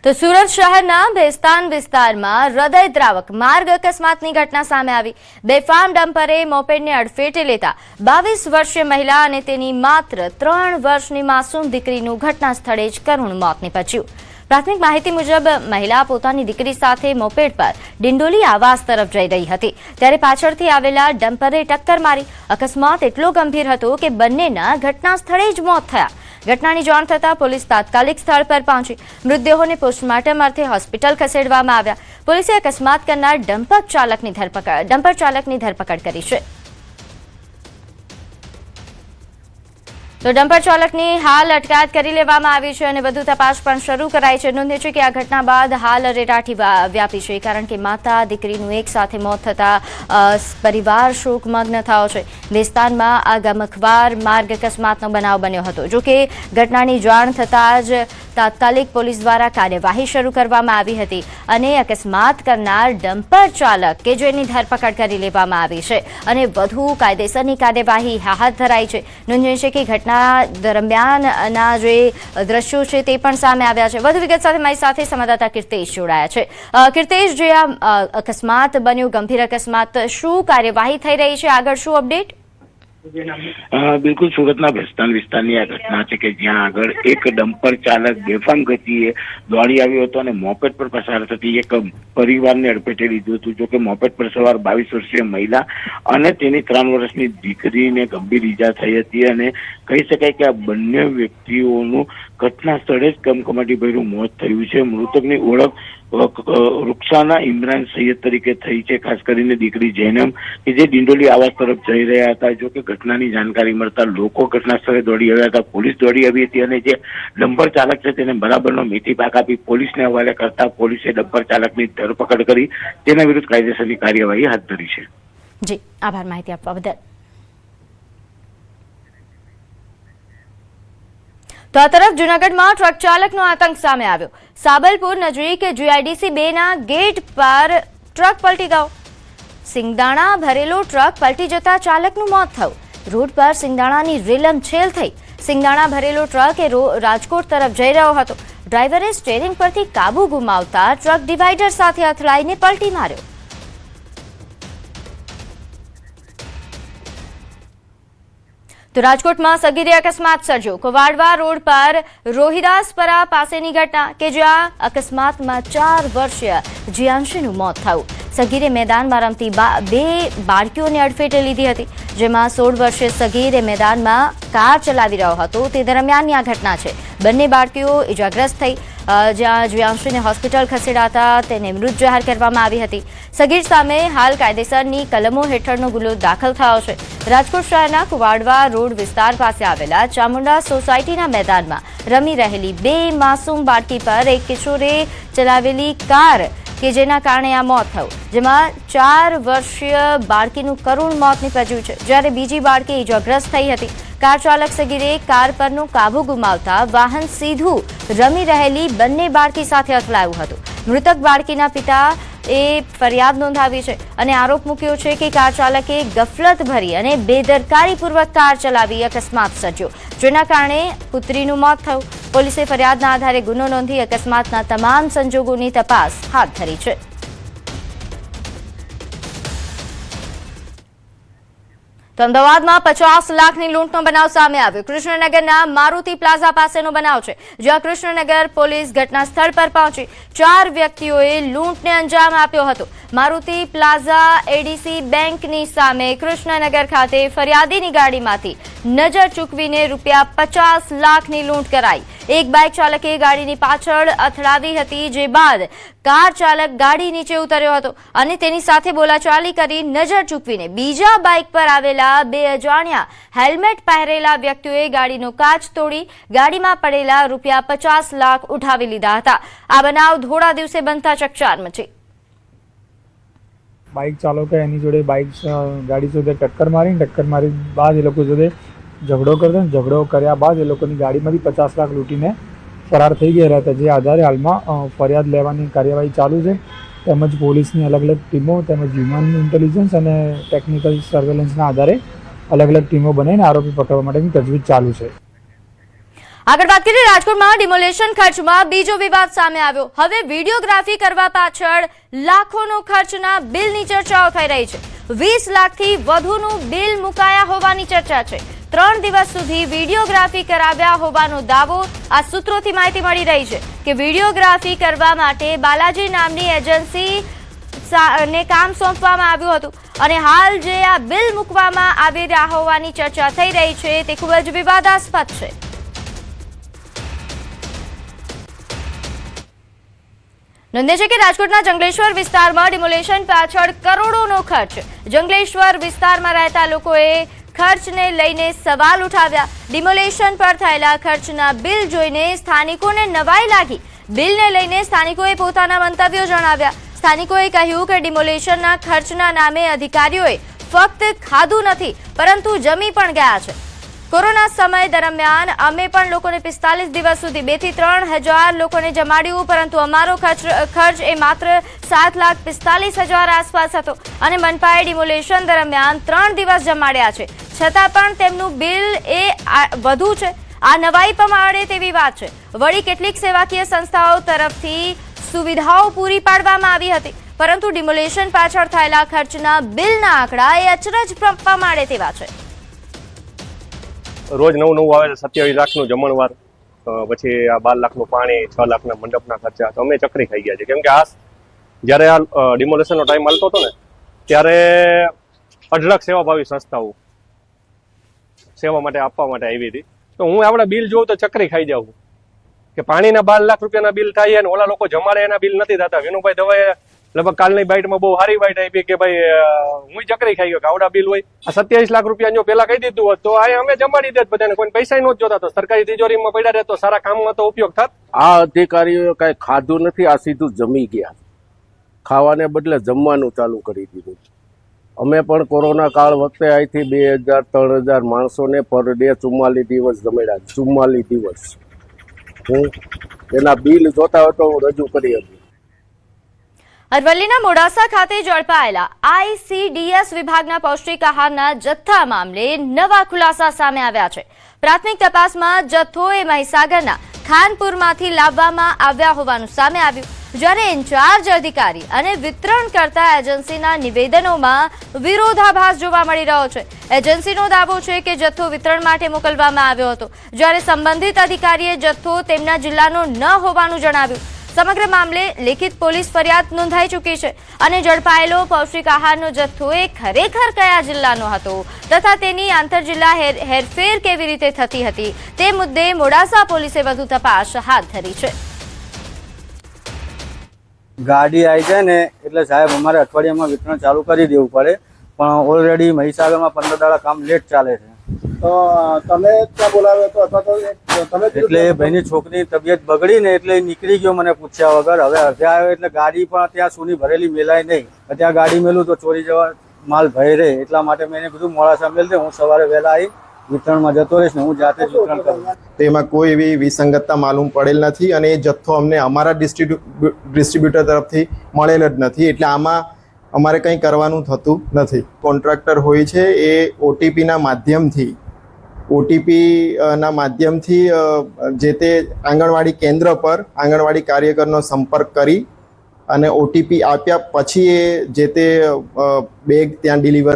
તો સુરત શહેરના ભેસ્તાન વિસ્તારમાં હૃદયદ્રાવક માર્ગ અકસ્માતની ઘટના સામે આવી। બેફામ ડમ્પરે મોપેડને અડફેટે લેતા 22 વર્ષીય મહિલા અને તેની માત્ર 3 વર્ષની માસૂમ દીકરીનું ઘટના સ્થળે જ કરુણ મોત નીપજ્યું। પ્રાથમિક માહિતી મુજબ મહિલા પોતાની દીકરી સાથે મોપેડ પર ડિંડોલી આવાસ તરફ જઈ રહી હતી, ત્યારે પાછળથી આવેલા ડમ્પરે ટક્કર મારી। અકસ્માત એટલો ગંભીર હતો કે બંનેના ઘટના સ્થળે જ મોત થયા। ઘટનાની જાણ થતાં પોલીસ તાત્કાલિક સ્થળ પર પહોંચી મૃતદેહોને પોસ્ટમોર્ટમ અર્થે હોસ્પિટલ ખસેડવામાં આવ્યા। પોલીસે અકસ્માત કરનાર ડમ્પર ચાલકની ધરપકડ કરી છે। તો ડમ્પર ચાલકની હાલ અટકાયત કરી લેવામાં આવી છે અને વધુ તપાસ પણ શરૂ કરાઈ છે। નોંધ્ય છે કે આ ઘટના બાદ હાલ અરેરાટી વ્યાપી છે, કારણ કે માતા દીકરીનું એક સાથે મોત થતા પરિવાર શોકમગ્ન થયો છે। વિસ્તારમાં આ ગમખ્વાર માર્ગ અકસ્માતનો બનાવ બન્યો હતો। જો કે ઘટનાની જાણ થતાં જ તાત્કાલિક પોલીસ દ્વારા કાર્યવાહી શરૂ કરવામાં આવી હતી અને અકસ્માત કરનાર ડમ્પર ચાલક કે જેની ધરપકડ કરી લેવામાં આવી છે અને વધુ કાયદેસરની કાર્યવાહી હાથ ધરાઈ છે। નોંધ્ય છે કે ઘટના દરમિયાનના જે દ્રશ્યો છે તે પણ સામે આવ્યા છે। વધુ વિગત સાથે મારી સાથે સંવાદદાતા કીર્તેશ જોડાયા છે। કીર્તેશ, જે આ અકસ્માત બન્યો, ગંભીર અકસ્માત, શું કાર્યવાહી થઈ રહી છે, આગળ શું અપડેટ? બિલકુલ, સુરતના ભેસ્તાન વિસ્તારની આ ઘટના છે કે જ્યાં આગળ એક ડમ્પર ચાલક બેફામ ગતિએ દોડી આવ્યો હતો અને મોપેડ પર પસાર થતી એક પરિવારને અડફેટે લીધું હતું। જો કે મોપેડ પર સવાર 22 વર્ષીય મહિલા અને તેની 3 વર્ષની દીકરીને ગંભીર ઈજા થઈ હતી અને કહી શકાય કે આ બંને વ્યક્તિઓનું ઘટના સ્થળે જ કમકમાટીભર્યું મોત થયું છે। મૃતકની ઓળખ રૂક્ષાના ઇમરાન સૈયદ તરીકે થઈ છે। ખાસ કરીને દીકરી જૈનમ કે જે ડિંડોલી આવાસ તરફ જઈ રહ્યા હતા। જો કે ઘટનાની જાણકારી મળતા લોકો ઘટના સ્થળે દોડી આવ્યા હતા, પોલીસ દોડી આવી હતી અને જે ડમ્પર ચાલક છે તેને બરાબરનો મીઠી પાક આપી પોલીસને હવાલે કરતા પોલીસે ડમ્પર ચાલકની ધરપકડ કરી તેના વિરુદ્ધ કાયદેસરની કાર્યવાહી હાથ ધરી છે। જી, આભાર માહિતી આપવા બદલ। તો આ તરફ જૂનાગઢમાં ટ્રક ચાલકનો આતંક સામે આવ્યો। સાબલપુર નજીક GIDC 2 ના ગેટ પર ટ્રક પલટી ગયો। સિંગદાણા ભરેલો ટ્રક પલટી જતા ચાલકનું મોત થયું। રોડ પર સિંગદાણાની રેલમછેલ થઈ। સિંગદાણા ભરેલો ટ્રક એ રાજકોટ તરફ જઈ રહ્યો હતો। ડ્રાઈવરે સ્ટીયરિંગ પરથી કાબુ ગુમાવતા ટ્રક ડિવાઈડર સાથે અથડાઈને પલટી માર્યો। તો રાજકોટમાં સગીરે અકસ્માત સર્જ્યો। કવાડવા રોડ પર રોહિદાસપરા પાસેની ઘટના કે જ્યાં અકસ્માતમાં 4 વર્ષીય જીયાંશીનું મોત થયું। સગીરે મેદાનમાં રમતી 2 બાળકીઓને અડફેટે લીધી હતી, જેમાં 16 વર્ષીય સગીરે મેદાનમાં કાર ચલાવી રહ્યો હતો તે દરમિયાનની આ ઘટના છે। બંને બાળકીઓ ઇજાગ્રસ્ત થઈ, જ્યાં જીયાંશીને હોસ્પિટલ ખસેડાતા તેને મૃત જાહેર કરવામાં આવી હતી। સગીર સામે હાલ કાયદેસરની કલમો હેઠળનો ગુનો દાખલ થયો છે। રાજકોટ શહેરના કુવાડવા રોડ વિસ્તાર પાસે આવેલા ચામુંડા સોસાયટીના મેદાનમાં રમી રહેલી 2 માસૂમ બાળકી પર એક કિશોરે ચલાવેલી કાર કે જેના કારણે આ મોત થયું, જેમાં 4 વર્ષીય બાળકીનું કરુણ મોત નીપજ્યું છે, જ્યારે બીજી બાળકી ઇજાગ્રસ્ત થઈ હતી। કાર ચાલક સગીરે કાર પરનો કાબુ ગુમાવતા વાહન સીધું રમી રહેલી બંને બાળકી સાથે અથડાયું હતું। મૃતક બાળકીના પિતા એ ફરિયાદ નોંધાવી છે અને આરોપ મૂક્યો છે કે કાર ચાલકે ગફલત ભરી અને બેદરકારીપૂર્વક કાર ચલાવી અકસ્માત સર્જ્યો, જેના કારણે પુત્રીનું મોત થયું। પોલીસે ફરિયાદના આધારે ગુનો નોંધી અકસ્માતના તમામ સંજોગોની તપાસ હાથ ધરી છે। તો અમદાવાદમાં 50 લાખની લૂંટનો બનાવ સામે આવ્યો। કૃષ્ણનગરના મારુતિ પ્લાઝા પાસેનો બનાવ છે, જ્યાં કૃષ્ણનગર પોલીસ ઘટના સ્થળ પર પહોંચી 4 વ્યક્તિઓએ લૂંટને અંજામ આપ્યો હતો। મારુતિ પ્લાઝા એડીસી બેંકની સામે કૃષ્ણનગર ખાતે ફરિયાદીની ગાડીમાંથી નજર ચૂકવીને ₹50 લાખની લૂંટ કરાઈ। એક બાઇક ચાલકે ગાડીની પાછળ અથડાવી હતી, જે બાદ કાર ચાલક ગાડી નીચે ઉતર્યો હતો અને તેની સાથે બોલાચાલી કરી નજર ચૂકવીને બીજા બાઇક પર આવેલા 2 અજાણ્યા હેલ્મેટ પહેરેલા વ્યક્તિઓએ ગાડીનો કાચ તોડી ગાડીમાં પડેલા ₹50 લાખ ઉઠાવી લીધા હતા। આ બનાવ ધોળા દિવસે બનતા ચકચાર મચી। બાઇક ચાલકે એની જોડે ગાડી જોડે ટક્કર મારી બાદ એ લોકો જોડે ઝઘડો કરતો, ઝઘડો કર્યા બાદ એ લોકોની ગાડીમાંથી 50 લાખ લૂંટીને ફરાર થઈ ગયા હતા। જે આધારે હાલમાં ફરિયાદ લેવાની કાર્યવાહી ચાલુ છે, તેમજ પોલીસની અલગ અલગ ટીમો તેમજ હ્યુમન ઇન્ટેલિજન્સ અને ટેકનિકલ સર્વેલન્સના આધારે અલગ અલગ ટીમો બનાવીને આરોપી પકડવા માટેની તજવીજ ચાલુ છે। આગળ વાત કરીએ રાજકોટમાં ડિમોલેશન ખર્ચમાં બીજો વિવાદ સામે આવ્યો. હવે વિડીયોગ્રાફી કરવા પાછળ લાખોનો ખર્ચના બિલની ચર્ચાઓ થઈ રહી છે. 20 લાખથી વધુનું બિલ મુકાયા હોવાની ચર્ચા છે. 3 દિવસ સુધી વિડીયોગ્રાફી કરાવ્યા હોવાનો દાવો આ સૂત્રોથી માહિતી મળી રહી છે કે વિડીયોગ્રાફી કરવા માટે બાલાજી નામની એજન્સી ને કામ સોંપવામાં આવ્યું હતું અને હાલ જે આ બિલ મૂકવામાં આવી રહ્યા હોવાની ચર્ચા થઈ રહી છે તે ખૂબ જ વિવાદાસ્પદ છે. નોંધે છે કે રાજકોટના જંગલેશ્વર વિસ્તારમાં ડિમોલેશન પાછળ કરોડોનો ખર્ચ. જંગલેશ્વર વિસ્તારમાં રહેતા લોકોએ ખર્ચને લઈને સવાલ ઉઠાવ્યા. ડિમોલેશન પર થયેલા ખર્ચના બિલ જોઈને સ્થાનિકોને નવાઈ લાગી. બિલને લઈને સ્થાનિકોએ પોતાના મંતવ્યો જણાવ્યા. સ્થાનિકોએ કહ્યું કે ડિમોલેશનના ખર્ચના નામે અધિકારીઓએ ફક્ત ખાધું નથી પરંતુ જમી પણ ગયા છે. કોરોના સમય દરમિયાન અમે પણ લોકોને 45 દિવસ સુધી 2 થી 3 હજાર લોકોને જમાડ્યું, પરંતુ અમારો ખર્ચ એ માત્ર 7,45,000 આસપાસ હતો અને મનપાએ ડિમોલેશન દરમિયાન 3 દિવસ જમાડ્યા છે, છતાં પણ તેમનું બિલ એ વધુ છે. આ નવાઈ પમાડે તેવી વાત છે. વળી કેટલીક સેવાકીય સંસ્થાઓ તરફથી સુવિધાઓ પૂરી પાડવામાં આવી હતી, પરંતુ ડિમોલેશન પાછળ થયેલા ખર્ચના બિલના આંકડા એ અચરજ પમાડે તેવા છે. રોજ નવું આવે છે. 27 લાખનું જમણવાર, પછી આ 12 લાખનું પાણી, 6 લાખના મંડપના ખર્ચા. તો અમે ચકરી ખાઈ ગયા છે, કેમ કે આ જ્યારે આ ડિમોલેશનનો ટાઈમ હાલતો હતો ને ત્યારે અઢળક સેવાભાવી સંસ્થાઓ સેવા માટે આપવા માટે આવી હતી. તો હું આપણે બિલ જોઉં તો ચકરી ખાઈ જાઉં કે પાણીના 12 લાખ રૂપિયાના બિલ થાય અને ઓલા લોકો જમાડે એના બિલ નથી થતા. વિનુભાઈ દવાએ લગભગ કાલની બાઇટમાં બહુ સારી બાઇટ આપી કે ભાઈ હું ચકરી ખાઈ ગયો કે આવડા બિલ હોય. આ 27 લાખ રૂપિયા જો પેલા કહી દીધું હોત તો આ અમે જમાડી દેત બધાને, કોઈ પૈસા નહોત જોતા, તો સરકારી તિજોરીમાં પડ્યા રહેતો, સારા કામમાં તો ઉપયોગ થાત. આ અધિકારીઓ કઈ ખાધું નથી, આ સીધું જમી ગયા. ખાવાને બદલે જમવાનું ચાલુ કરી દીધું. અમે પણ કોરોના કાળ વખતે અહીંથી 2,000-3,000 માણસોને પર ડે 44 દિવસ જમેડા. 44 દિવસ હું એના બિલ જોતા હોય તો હું રજૂ કરી હતી. અરવલ્લીના મોડાસા ખાતે ઝડપાયેલા ICDS વિભાગના પૌષ્ટિક આહારના જથ્થા મામલે નવા ખુલાસા સામે આવ્યા છે. પ્રાથમિક તપાસમાં જથ્થો એ મહીસાગરના ખાનપુરમાંથી લાવવામાં આવ્યા હોવાનું સામે આવ્યું, જ્યારે ઇન્ચાર્જ અધિકારી અને વિતરણકર્તા એજન્સીના નિવેદનોમાં વિરોધાભાસ જોવા મળી રહ્યો છે. એજન્સીનો દાવો છે કે જથ્થો વિતરણ માટે મોકલવામાં આવ્યો હતો, જ્યારે સંબંધિત અધિકારીએ જથ્થો તેમના જિલ્લાનો ન હોવાનું જણાવ્યું. સમગ્ર મામલે લેખિત પોલીસ ફરિયાદ નોંધાઈ ચૂકી છે અને ઝડપાયેલો પૌષ્ટિક આહારનો જથ્થો એ ખરેખર કયા જિલ્લાનો હતો તથા તેની આંતરજિલ્લા હેરફેર કેવી રીતે થતી હતી તે મુદ્દે મોડાસા પોલીસે વધુ તપાસ હાથ ધરી છે. ગાડી આવી જાય ને એટલે સાહેબ અમારે અઠવાડિયામાં વિતરણ ચાલુ કરી દેવું પડે, પણ ઓલરેડી મહીસાગરમાં 15 દાડા કામ લેટ ચાલે છે. તો તમે ત્યાં બોલાવ્યો તો અથવા તો તમે એટલે ભાઈની છોકરીની તબિયત બગડી ને એટલે નીકળી ગયો મને પૂછ્યા વગર. હવે અડધે આવ્યો એટલે ગાડી પણ ત્યાં સૂની ભરેલી મેલાય નહીં. ત્યાં ગાડી મેલું તો ચોરી જવા માલ ભય રહે, એટલા માટે મેં એને કીધું મોડાસા મેલ દે, હું સવારે વહેલા આવી વિતરણમાં જતો રહીશ ને હું જાતે જ વિતરણ કરું. તેમાં કોઈ એવી વિસંગતતા માલુમ પડેલ નથી અને એ જથ્થો અમને અમારા ડિસ્ટ્રીબ્યુટર તરફથી મળેલ જ નથી, એટલે આમાં અમારે કંઈ કરવાનું થતું નથી. કોન્ટ્રાક્ટર હોય છે એ OTPના માધ્યમથી જે તે આંગણવાડી કેન્દ્ર પર આંગણવાડી કાર્યકરનો સંપર્ક કરી અને OTP આપ્યા પછી એ જે તે બેગ ત્યાં ડિલિવર